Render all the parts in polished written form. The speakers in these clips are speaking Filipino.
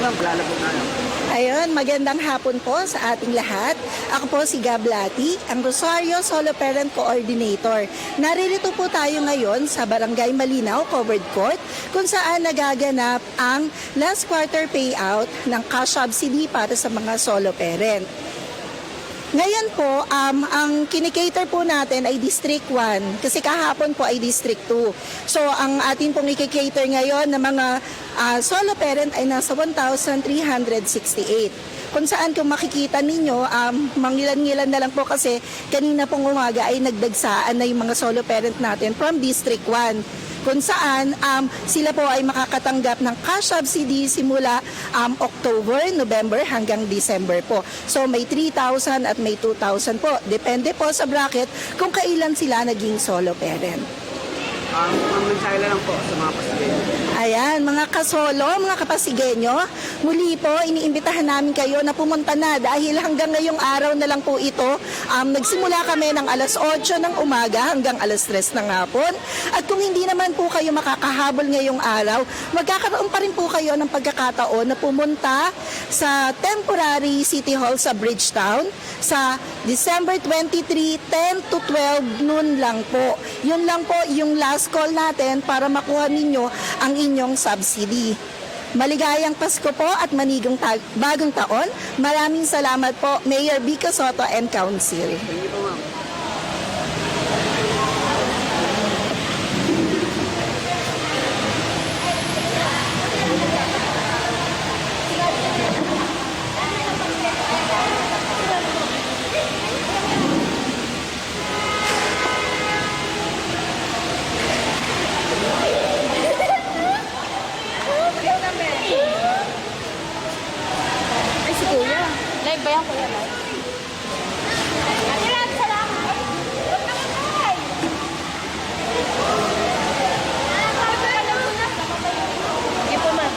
ma'am, kilala po tayo. Ayun, magandang hapon po sa ating lahat. Ako po si Gablati, ang Rosario Solo Parent Coordinator. Naririto po tayo ngayon sa Barangay Malinaw Covered Court kung saan nagaganap ang last quarter payout ng cash subsidy para sa mga solo parent. Ngayon po, ang kinikater po natin ay District 1 kasi kahapon po ay District 2. So, ang atin pong ikikater ngayon na mga solo parent ay nasa 1,368. Kung saan kung makikita ninyo, mangilan-ngilan na lang po kasi kanina pong umaga ay nagdagsaan na yung mga solo parent natin from District 1. Kung saan sila po ay makakatanggap ng cash subsidy simula October, November hanggang December po. So may 3,000 at may 2,000 po. Depende po sa bracket kung kailan sila naging solo parent. Ang mensahe lang po sa mga pasigay. Ayan, mga kasolo, mga kapasigenyo, muli po, iniimbitahan namin kayo na pumunta na dahil hanggang ngayong araw na lang po ito. Nagsimula kami ng alas 8 ng umaga hanggang alas 3 ng hapon. At kung hindi naman po kayo makakahabol ngayong araw, magkakaroon pa rin po kayo ng pagkakataon na pumunta sa temporary City Hall sa Bridgetown sa December 23, 10 to 12 noon lang po. Yun lang po yung last call natin para makuha ninyo ang inyong subsidy. Maligayang Pasko po at manigong bagong taon. Maraming salamat po, Mayor Vico Soto and Council. Thank you po, ma'am. Ay, si Kuya. Live ba yan, Kuya? Live? Sige po, ma'am.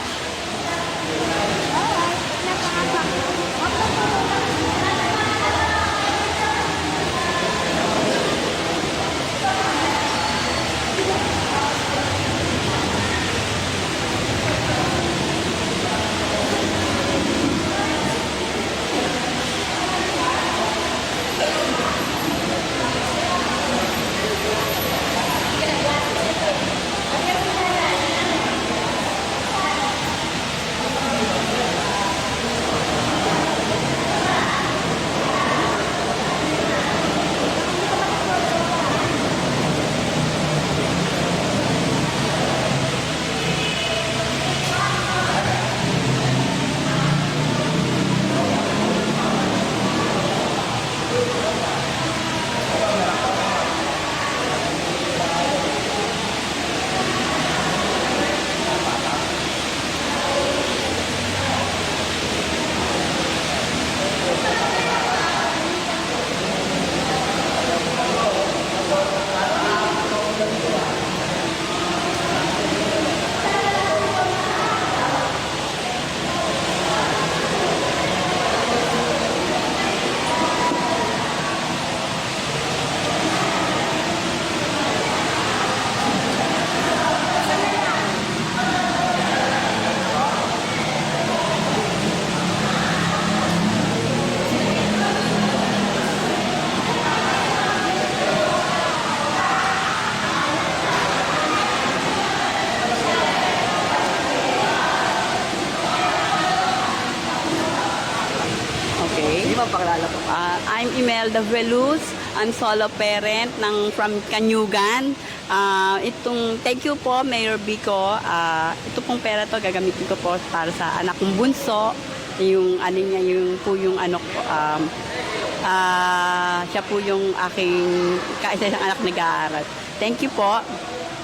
Hindi ma'am, pakilala po. I'm Imelda Veluz, ang solo parent from Kanyugan. Thank you po, Mayor Vico. Ito pong pera to gagamitin ko po para sa anak kong bunso. Yung siya po yung aking kaisa-isang anak nag-aaral. Thank you po.